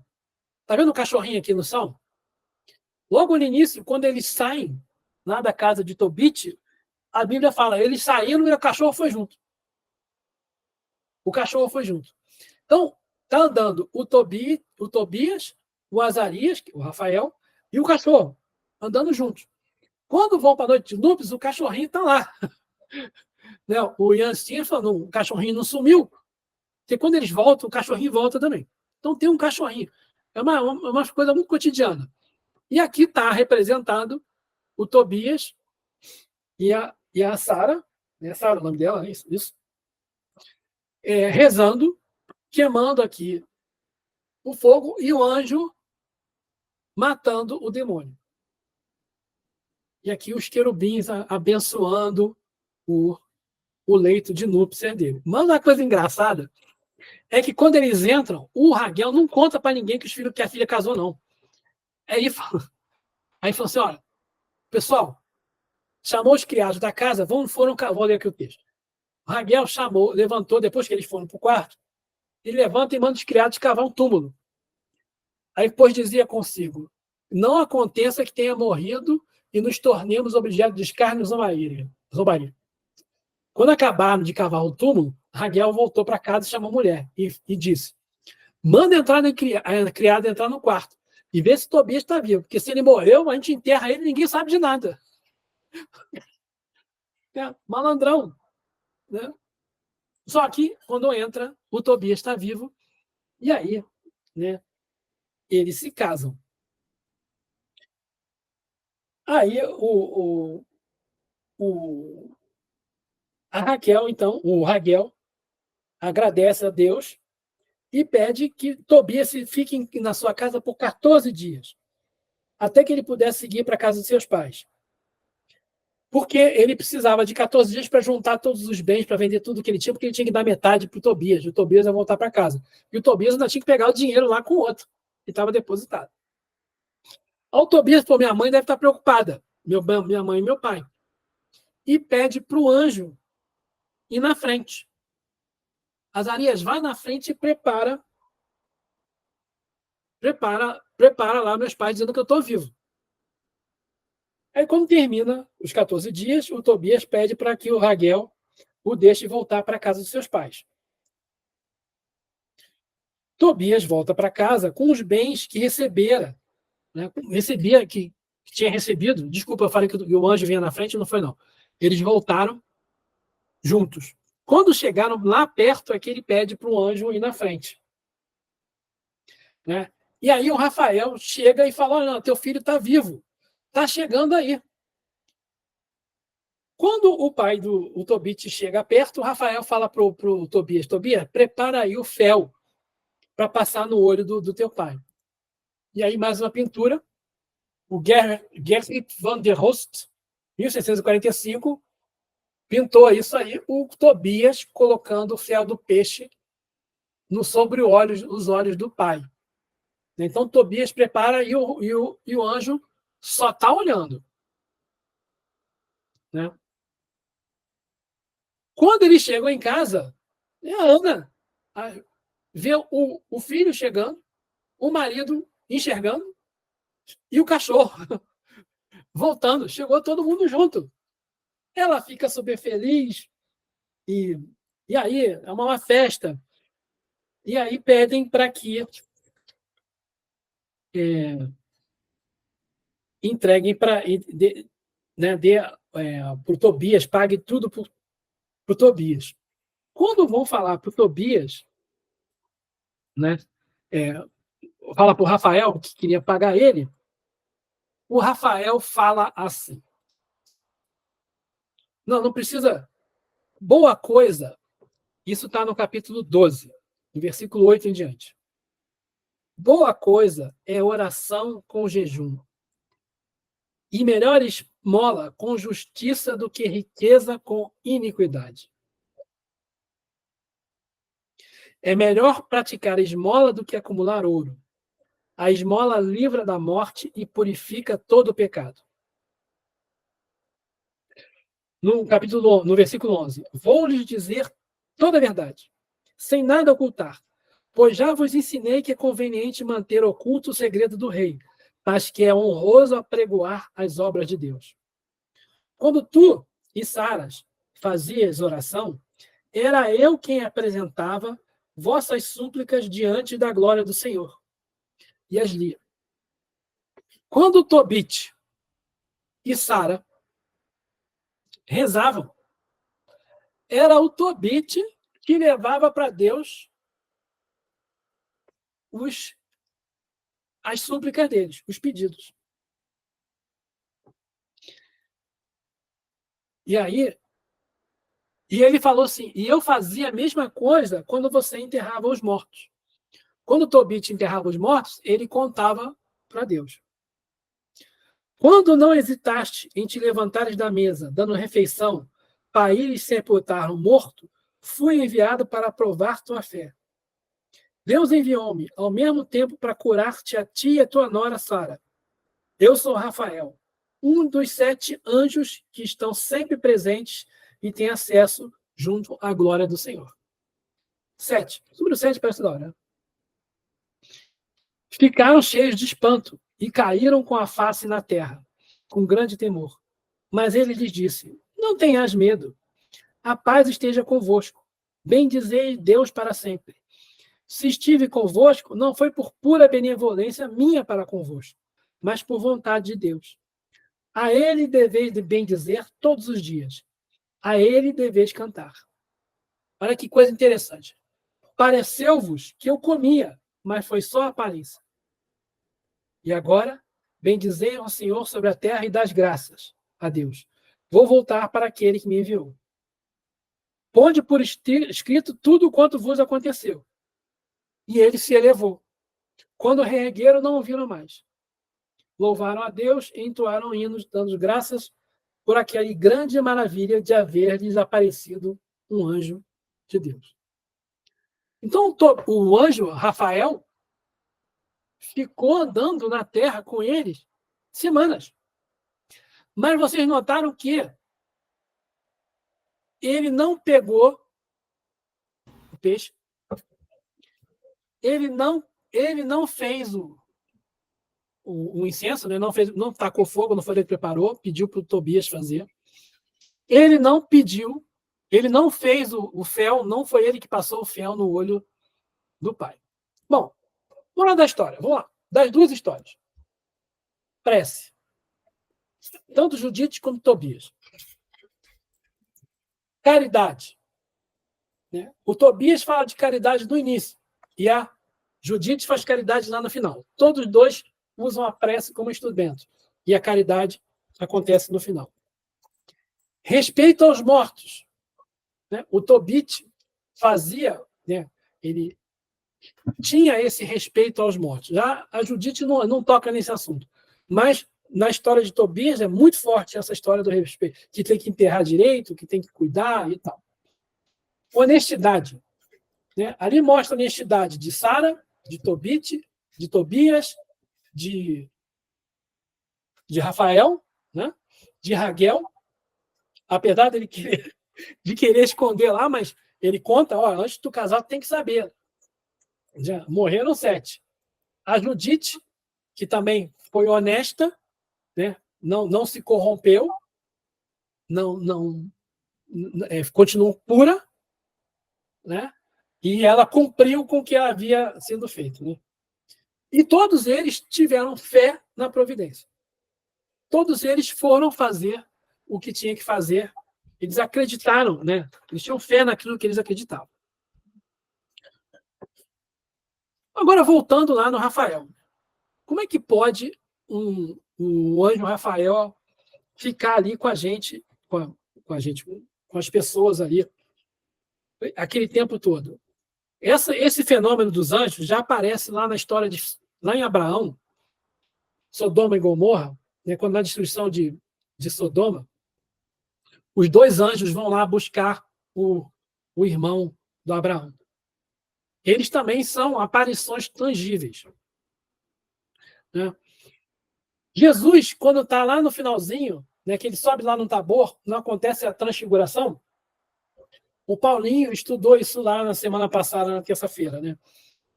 tá vendo o cachorrinho aqui no som? Logo no início, quando eles saem lá da casa de Tobit, a Bíblia fala: eles saíram e o cachorro foi junto. O cachorro foi junto. Então, tá andando o Tobias, o Azarias, o Rafael, e o cachorro, andando juntos. Quando vão para a noite de núpcias, o cachorrinho está lá. Né? O Ian Stier falou: o cachorrinho não sumiu. Porque quando eles voltam, o cachorrinho volta também. Então tem um cachorrinho. É uma coisa muito cotidiana. E aqui está representado o Tobias e a Sara, né? Sara, o nome dela, né? Isso. Rezando, queimando aqui o fogo, e o anjo matando o demônio. E aqui os querubins abençoando o leito de núpcias dele. Mas uma coisa engraçada é que quando eles entram, o Raguel não conta para ninguém que a filha casou, não. Aí falou assim, olha, pessoal, chamou os criados da casa, vou ler aqui o texto. O Raguel chamou, levantou, depois que eles foram para o quarto, ele levanta e manda os criados cavar um túmulo. Aí depois dizia consigo, não aconteça que tenha morrido e nos tornemos objeto de escárnio e zombaria. Quando acabaram de cavar o túmulo, Raguel voltou para casa e chamou a mulher e disse, manda a criada entrar no quarto e ver se Tobias está vivo, porque se ele morreu, a gente enterra ele e ninguém sabe de nada. É, malandrão. Né? Só que, quando entra, o Tobias está vivo, e aí, né, eles se casam. Aí a Raquel, então, o Raguel, agradece a Deus e pede que Tobias fique na sua casa por 14 dias, até que ele pudesse seguir para a casa de seus pais. Porque ele precisava de 14 dias para juntar todos os bens, para vender tudo que ele tinha, porque ele tinha que dar metade para o Tobias. O Tobias ia voltar para casa. E o Tobias ainda tinha que pegar o dinheiro lá com o outro, que estava depositado. O Tobias, pô, minha mãe deve estar preocupada, minha mãe e meu pai. E pede para o anjo ir na frente. Azarias, vai na frente e prepara lá meus pais dizendo que eu estou vivo. Aí, quando termina os 14 dias, o Tobias pede para que o Raguel o deixe voltar para a casa dos seus pais. Tobias volta para casa com os bens que recebera, né? que tinha recebido. Desculpa, eu falei que o anjo vinha na frente, não foi não. Eles voltaram juntos. Quando chegaram lá perto, é que ele pede para o anjo ir na frente. Né? E aí o Rafael chega e fala, olha, teu filho está vivo, está chegando aí. Quando o pai do Tobit chega perto, o Rafael fala para o Tobias, prepara aí o fel para passar no olho do teu pai. E aí mais uma pintura, o Gerrit van der Horst, 1645, pintou isso aí, o Tobias colocando o fel do peixe sobre os olhos do pai. Então, Tobias prepara e o anjo só está olhando. Né? Quando eles chegam em casa, a Ana vê o filho chegando, o marido enxergando e o cachorro voltando. Chegou todo mundo junto. Ela fica super feliz e aí é uma festa. E aí pedem para que entreguem para o Tobias, pague tudo para o Tobias. Quando vão falar para o Tobias, né, fala para o Rafael que queria pagar ele, o Rafael fala assim, não precisa, boa coisa, isso está no capítulo 12, no versículo 8 em diante. Boa coisa é oração com jejum, e melhor esmola com justiça do que riqueza com iniquidade. É melhor praticar esmola do que acumular ouro. A esmola livra da morte e purifica todo o pecado. No versículo 11, vou lhes dizer toda a verdade, sem nada ocultar, pois já vos ensinei que é conveniente manter oculto o segredo do rei, mas que é honroso apregoar as obras de Deus. Quando tu e Saras fazias oração, era eu quem apresentava vossas súplicas diante da glória do Senhor. E as lia. Quando Tobit e Sara rezavam, era o Tobit que levava para Deus as súplicas deles, os pedidos. E ele falou assim, e eu fazia a mesma coisa quando você enterrava os mortos. Quando Tobit enterrava os mortos, ele contava para Deus. Quando não hesitaste em te levantares da mesa, dando refeição, para ires sepultar o morto, fui enviado para provar tua fé. Deus enviou-me ao mesmo tempo para curar-te a ti e a tua nora Sara. Eu sou Rafael, um dos 7 anjos que estão sempre presentes e tem acesso junto à glória do Senhor. 7. Número 7 parece da hora. Ficaram cheios de espanto e caíram com a face na terra, com grande temor. Mas ele lhes disse: não tenhas medo. A paz esteja convosco. Bendizei Deus para sempre. Se estive convosco, não foi por pura benevolência minha para convosco, mas por vontade de Deus. A ele deveis de bendizer todos os dias. A ele deveis cantar. Olha que coisa interessante. Pareceu-vos que eu comia, mas foi só a aparência. E agora, bendizei ao Senhor sobre a terra e das graças a Deus. Vou voltar para aquele que me enviou. Ponde por escrito tudo quanto vos aconteceu. E ele se elevou. Quando reergueram, não o viram mais. Louvaram a Deus e entoaram hinos, dando graças por aquela grande maravilha de haver-lhes aparecido um anjo de Deus. Então, o anjo Rafael ficou andando na terra com eles semanas. Mas vocês notaram que ele não pegou o peixe, ele não fez o incenso, né? Não tacou fogo, não foi ele que preparou, pediu para o Tobias fazer. Ele não pediu, ele não fez o fel, não foi ele que passou o fel no olho do pai. Bom, vamos lá da história, vamos lá. Das duas histórias. Prece. Tanto Judite como Tobias. Caridade. Né? O Tobias fala de caridade no início e a Judite faz caridade lá no final. Todos os dois usam a prece como instrumento e a caridade acontece no final. Respeito aos mortos. Né? O Tobit fazia, né? Ele tinha esse respeito aos mortos. Já a Judite não toca nesse assunto. Mas na história de Tobias é muito forte essa história do respeito, que tem que enterrar direito, que tem que cuidar e tal. Honestidade. Né? Ali mostra a honestidade de Sara, de Tobit, de Tobias, de Rafael, né? De Raguel, apesar dele de querer esconder lá, mas ele conta, antes de tu casar, tu tem que saber. Já morreram 7. A Judite, que também foi honesta, né? Não se corrompeu, continuou pura, né? E ela cumpriu com o que havia sido feito. Né? E todos eles tiveram fé na providência. Todos eles foram fazer o que tinha que fazer. Eles acreditaram, né? Eles tinham fé naquilo que eles acreditavam. Agora, voltando lá no Rafael. Como é que pode um anjo Rafael ficar ali com a gente, com as pessoas ali, aquele tempo todo? Esse fenômeno dos anjos já aparece lá na história lá em Abraão, Sodoma e Gomorra, né, quando na destruição de Sodoma, os 2 anjos vão lá buscar o irmão do Abraão. Eles também são aparições tangíveis. Né? Jesus, quando está lá no finalzinho, né, que ele sobe lá no Tabor, não acontece a transfiguração, o Paulinho estudou isso lá na semana passada, na terça-feira, né?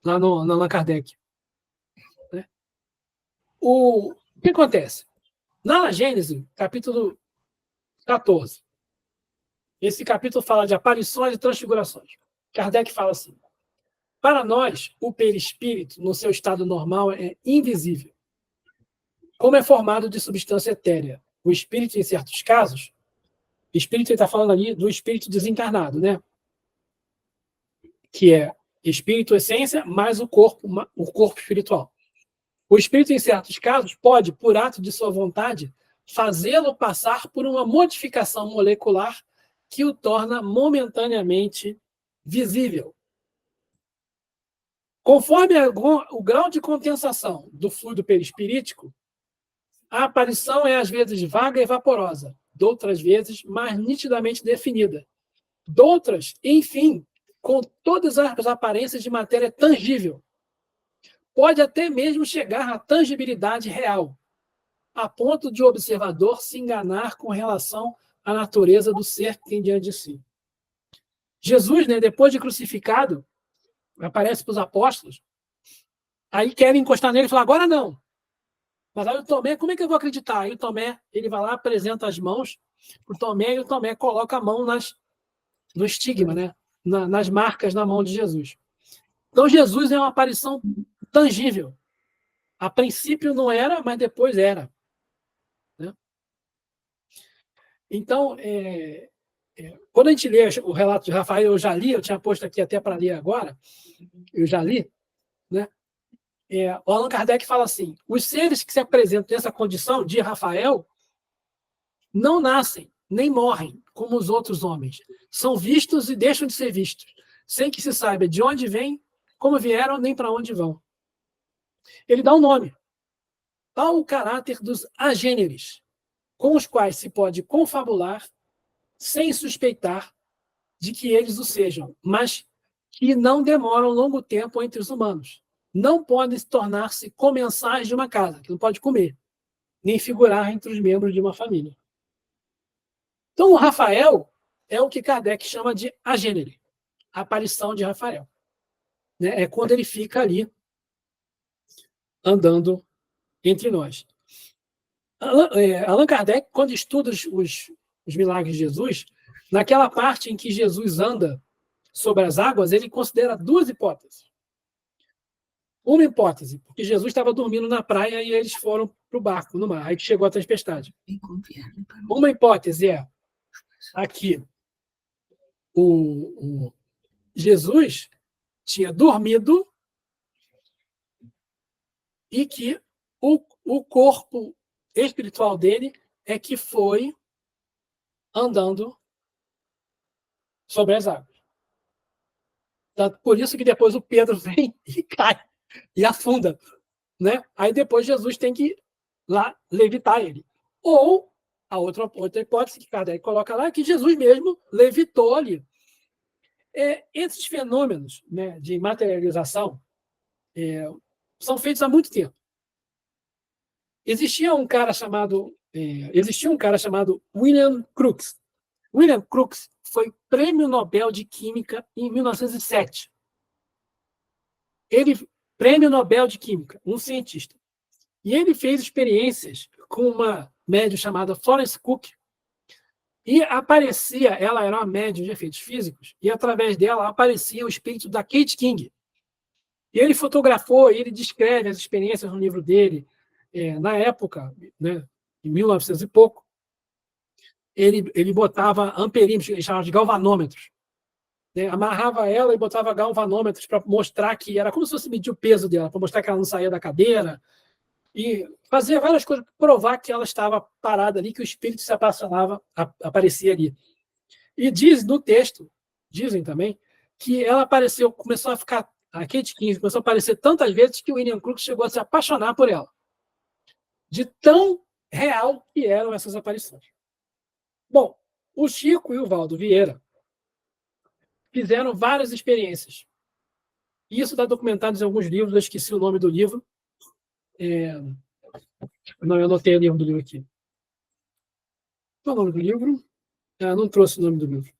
Lá na Kardec. Né? O que acontece? Na Gênesis, capítulo 14, esse capítulo fala de aparições e transfigurações. Kardec fala assim: para nós, o perispírito, no seu estado normal, é invisível. Como é formado de substância etérea. O espírito, em certos casos, espírito, ele está falando ali do espírito desencarnado, né? Que é espírito, essência, mais o corpo espiritual. O espírito, em certos casos, pode, por ato de sua vontade, fazê-lo passar por uma modificação molecular que o torna momentaneamente visível. Conforme o grau de condensação do fluido perispirítico, a aparição é às vezes vaga e vaporosa, de outras vezes mais nitidamente definida. De outras, enfim, com todas as aparências de matéria tangível. Pode até mesmo chegar à tangibilidade real, a ponto de o observador se enganar com relação à natureza do ser que tem diante de si. Jesus, né, depois de crucificado, aparece para os apóstolos, aí querem encostar nele e falar, agora não. Mas aí o Tomé, como é que eu vou acreditar? Aí o Tomé, ele vai lá, apresenta as mãos para o Tomé, e o Tomé coloca a mão no estigma, né? Nas marcas na mão de Jesus. Então, Jesus é uma aparição tangível. A princípio não era, mas depois era. Né? Então, quando a gente lê o relato de Rafael, eu já li, eu tinha posto aqui até para ler agora, eu já li, né? O Allan Kardec fala assim, os seres que se apresentam nessa condição de Rafael não nascem, nem morrem, como os outros homens. São vistos e deixam de ser vistos, sem que se saiba de onde vêm, como vieram, nem para onde vão. Ele dá um nome. Tal o caráter dos agêneres, com os quais se pode confabular, sem suspeitar de que eles o sejam, mas que não demoram longo tempo entre os humanos. Não podem tornar-se comensais de uma casa, que não pode comer, nem figurar entre os membros de uma família. Então, o Rafael é o que Kardec chama de agênere, a aparição de Rafael. Né? É quando ele fica ali andando entre nós. Allan Kardec, quando estuda os milagres de Jesus, naquela parte em que Jesus anda sobre as águas, ele considera duas hipóteses. Uma hipótese, porque Jesus estava dormindo na praia e eles foram para o barco, no mar, aí que chegou a tempestade. Uma hipótese é aqui, o Jesus tinha dormido e que o corpo espiritual dele é que foi andando sobre as águas. Por isso que depois o Pedro vem e cai e afunda. Né? Aí depois Jesus tem que lá levitar ele. Ou a outra hipótese que Kardec coloca lá é que Jesus mesmo levitou ali. Esses fenômenos, né, de materialização são feitos há muito tempo. Existia um cara chamado William Crookes. William Crookes foi Prêmio Nobel de Química em 1907. Prêmio Nobel de Química, um cientista. E ele fez experiências com uma médium chamada Florence Cook, e ela era uma médium de efeitos físicos, e através dela aparecia o espírito da Kate King. E ele fotografou, e ele descreve as experiências no livro dele, na época, né, em 1900 e pouco, ele botava amperímetros, ele chamava de galvanômetros. Né, amarrava ela e botava galvanômetros para mostrar que era como se fosse medir o peso dela, para mostrar que ela não saía da cadeira, e fazia várias coisas para provar que ela estava parada ali, que o espírito se apaixonava, aparecia ali. E dizem também, que ela começou a ficar, a Kate King começou a aparecer tantas vezes que o William Crookes chegou a se apaixonar por ela. De tão real que eram essas aparições. Bom, o Chico e o Valdo Vieira fizeram várias experiências. Isso está documentado em alguns livros, eu esqueci o nome do livro. Não, eu anotei o nome do livro aqui. Qual é o nome do livro? Não trouxe o nome do livro.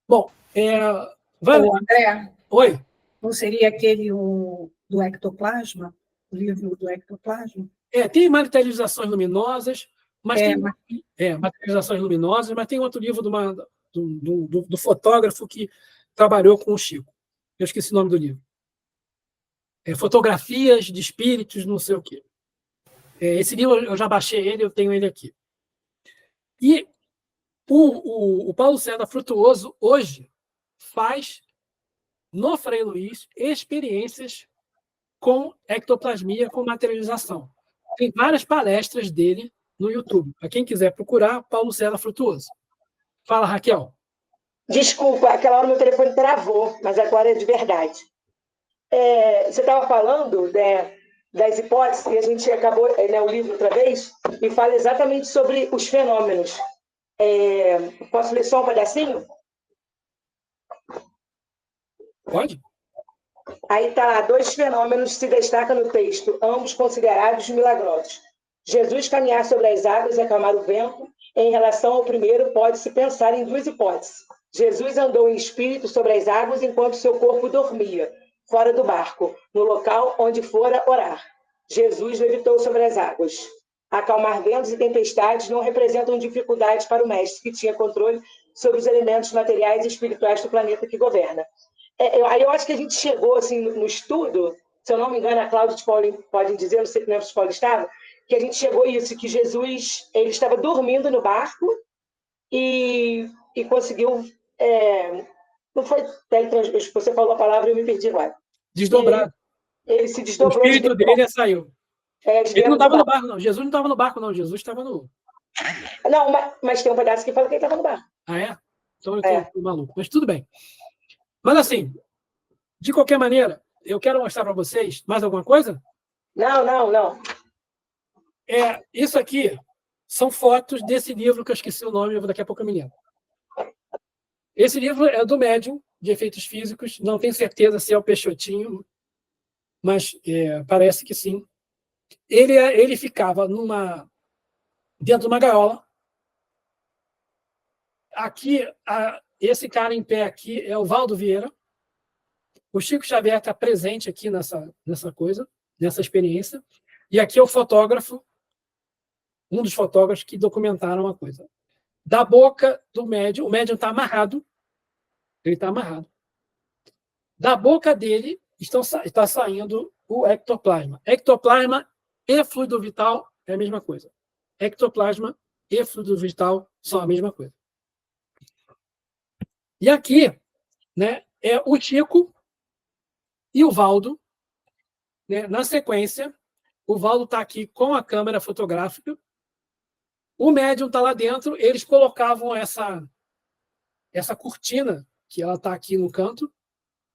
Bom, André, oi? Não seria aquele do ectoplasma? O livro do ectoplasma? Tem materializações luminosas, mas materializações luminosas, mas tem outro livro do fotógrafo que trabalhou com o Chico. Eu esqueci o nome do livro. Fotografias de espíritos, não sei o quê. Esse livro eu já baixei ele, eu tenho ele aqui. E o Paulo César Frutuoso, hoje, faz, no Frei Luís, experiências com ectoplasmia, com materialização. Tem várias palestras dele no YouTube. Para quem quiser procurar, Paulo César Frutuoso. Fala, Raquel. Desculpa, aquela hora meu telefone travou, mas agora é de verdade. Você estava falando das hipóteses, e a gente acabou o livro outra vez, e fala exatamente sobre os fenômenos. Posso ler só um pedacinho? Pode? Aí tá, 2 fenômenos se destacam no texto, ambos considerados milagrosos. Jesus caminhar sobre as águas e acalmar o vento. Em relação ao primeiro, pode-se pensar em 2 hipóteses. Jesus andou em espírito sobre as águas enquanto seu corpo dormia, fora do barco, no local onde fora orar. Jesus levitou sobre as águas. Acalmar ventos e tempestades não representam dificuldades para o mestre, que tinha controle sobre os elementos materiais e espirituais do planeta que governa. Aí eu acho que a gente chegou assim, no estudo, se eu não me engano, a Cláudia pode dizer, não sei se Paulo estava, que a gente chegou a isso, que Jesus ele estava dormindo no barco e conseguiu... não foi você falou a palavra e eu me perdi agora. Desdobrado. Ele se O desdobrou. espírito dele saiu. de Ele não dentro do estava no barco. barco, não. Jesus não estava no barco, não. Jesus estava no... Não, mas tem um pedaço que fala que ele estava no barco. Ah, é? Então eu estou maluco. Mas tudo bem. Mas assim, de qualquer maneira, eu quero mostrar para vocês mais alguma coisa? Não. Isso aqui são fotos desse livro que eu esqueci o nome, daqui a pouco eu me lembro. Esse livro é do médium de efeitos físicos, não tenho certeza se é o Peixotinho, mas parece que sim. Ele ficava dentro de uma gaiola. Aqui, esse cara em pé aqui é o Valdo Vieira. O Chico Xavier está presente aqui nessa coisa, nessa experiência. E aqui é o fotógrafo, um dos fotógrafos que documentaram a coisa. Da boca do médium, o médium está amarrado. Ele está amarrado. Da boca dele está saindo o ectoplasma. Ectoplasma e fluido vital é a mesma coisa. Ectoplasma e fluido vital são a mesma coisa. E aqui, né, é o Chico e o Valdo, né, na sequência. O Valdo está aqui com a câmera fotográfica. O médium está lá dentro. Eles colocavam essa cortina, que ela está aqui no canto,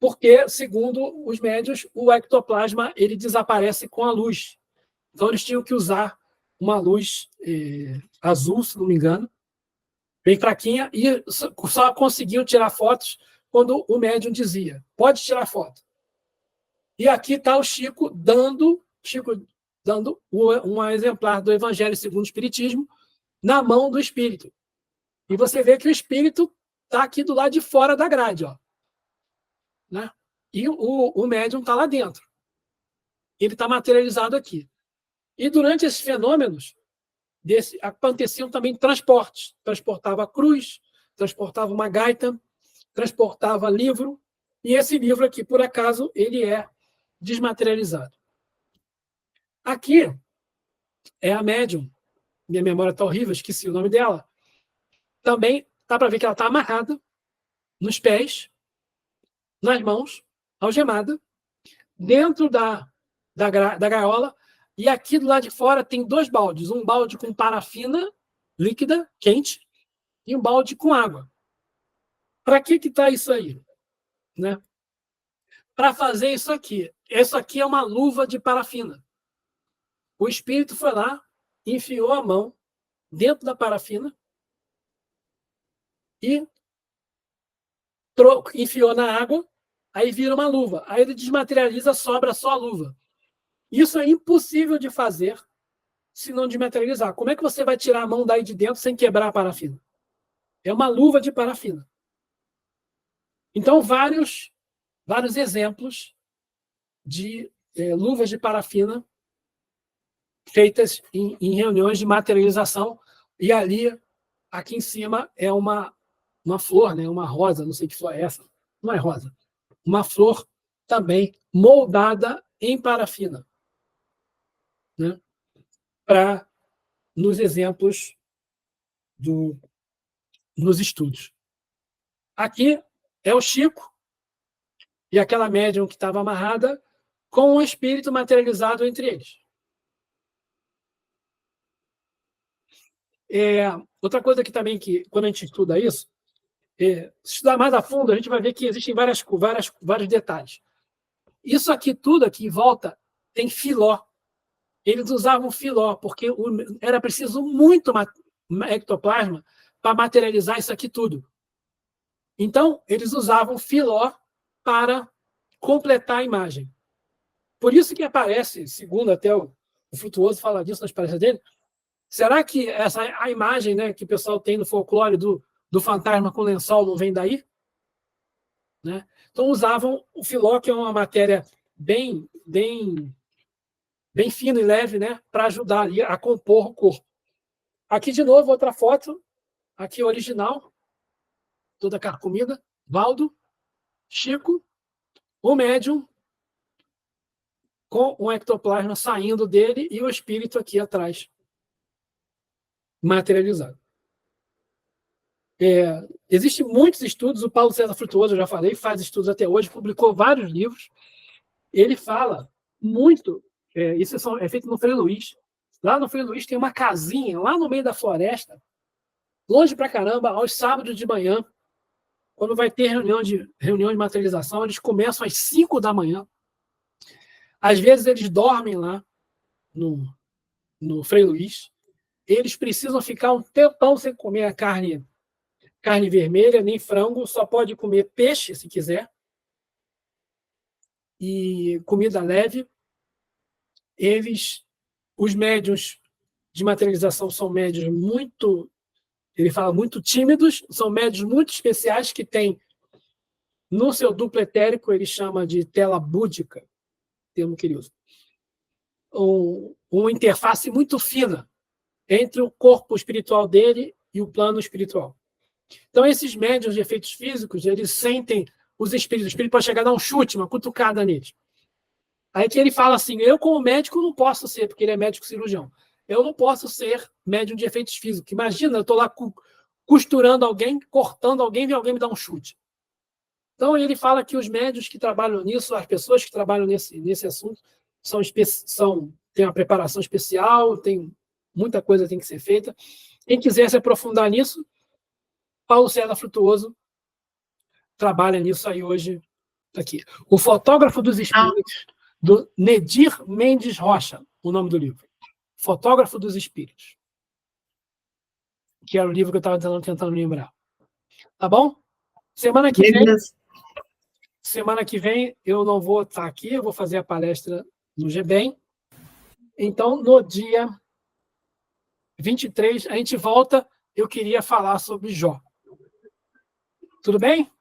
porque, segundo os médiuns, o ectoplasma ele desaparece com a luz. Então, eles tinham que usar uma luz azul, se não me engano, bem fraquinha, e só conseguiam tirar fotos quando o médium dizia, pode tirar foto. E aqui está o Chico dando um exemplar do Evangelho segundo o Espiritismo na mão do espírito. E você vê que o espírito está aqui do lado de fora da grade, ó. Né? E o médium está lá dentro. Ele está materializado aqui. E durante esses fenômenos, aconteciam também transportes. Transportava cruz, transportava uma gaita, transportava livro. E esse livro aqui, por acaso, ele é desmaterializado. Aqui é a médium. Minha memória está horrível, esqueci o nome dela. Também dá para ver que ela está amarrada nos pés, nas mãos, algemada, dentro da gaiola, e aqui do lado de fora tem 2 baldes, um balde com parafina líquida, quente, e um balde com água. Para que está isso aí? Né? Para fazer isso aqui. Isso aqui é uma luva de parafina. O espírito foi lá, enfiou a mão dentro da parafina e enfiou na água, aí vira uma luva. Aí ele desmaterializa, sobra só a luva. Isso é impossível de fazer se não desmaterializar. Como é que você vai tirar a mão daí de dentro sem quebrar a parafina? É uma luva de parafina. Então, vários exemplos de luvas de parafina feitas em reuniões de materialização. E ali, aqui em cima, é uma flor, né? Uma rosa, não sei que flor é essa. Não é rosa. Uma flor também moldada em parafina. Né? Para nos exemplos nos estudos. Aqui é o Chico e aquela médium que estava amarrada com o espírito materializado entre eles. Outra coisa que também, quando a gente estuda isso, se estudar mais a fundo, a gente vai ver que existem vários detalhes. Isso aqui tudo aqui em volta tem filó. Eles usavam filó, porque era preciso muito ectoplasma para materializar isso aqui tudo. Então, eles usavam filó para completar a imagem. Por isso que aparece, segundo até o Frutuoso fala disso nas palestras dele, será que a imagem, né, que o pessoal tem no folclore do fantasma com lençol não vem daí? Né? Então usavam o filó, que é uma matéria bem fina e leve, né, para ajudar ali a compor o corpo. Aqui, de novo, outra foto, aqui original, toda carcomida, Valdo, Chico, o médium, com o ectoplasma saindo dele e o espírito aqui atrás, materializado. Existem muitos estudos, o Paulo César Frutuoso, eu já falei, faz estudos até hoje, publicou vários livros. Ele fala muito, isso é feito no Frei Luís. Lá no Frei Luís tem uma casinha, lá no meio da floresta, longe pra caramba, aos sábados de manhã, quando vai ter reunião de materialização, eles começam às 5 da manhã. Às vezes eles dormem lá no Frei Luís. Eles precisam ficar um tempão sem comer a carne vermelha, nem frango, só pode comer peixe, se quiser, e comida leve. Os médiuns de materialização são médiuns muito, ele fala, muito tímidos, são médiuns muito especiais que têm, no seu duplo etérico, ele chama de tela búdica, termo que ele usa, uma interface muito fina entre o corpo espiritual dele e o plano espiritual. Então, esses médiuns de efeitos físicos, eles sentem os espíritos. O espírito pode chegar a dar um chute, uma cutucada neles. Aí que ele fala assim, eu como médico não posso ser, porque ele é médico cirurgião, eu não posso ser médium de efeitos físicos. Imagina, eu estou lá costurando alguém, cortando alguém e alguém me dá um chute. Então, ele fala que os médiuns que trabalham nisso, as pessoas que trabalham nesse assunto, têm uma preparação especial, muita coisa tem que ser feita. Quem quiser se aprofundar nisso, Paulo César Frutuoso trabalha nisso aí hoje. Aqui. O Fotógrafo dos Espíritos, do Nedir Mendes Rocha, o nome do livro. Fotógrafo dos Espíritos. Que era o livro que eu estava tentando lembrar. Tá bom? Semana que vem eu não vou estar aqui, eu vou fazer a palestra no GBEM. Então, no dia 23, a gente volta. Eu queria falar sobre Jó. Tudo bem?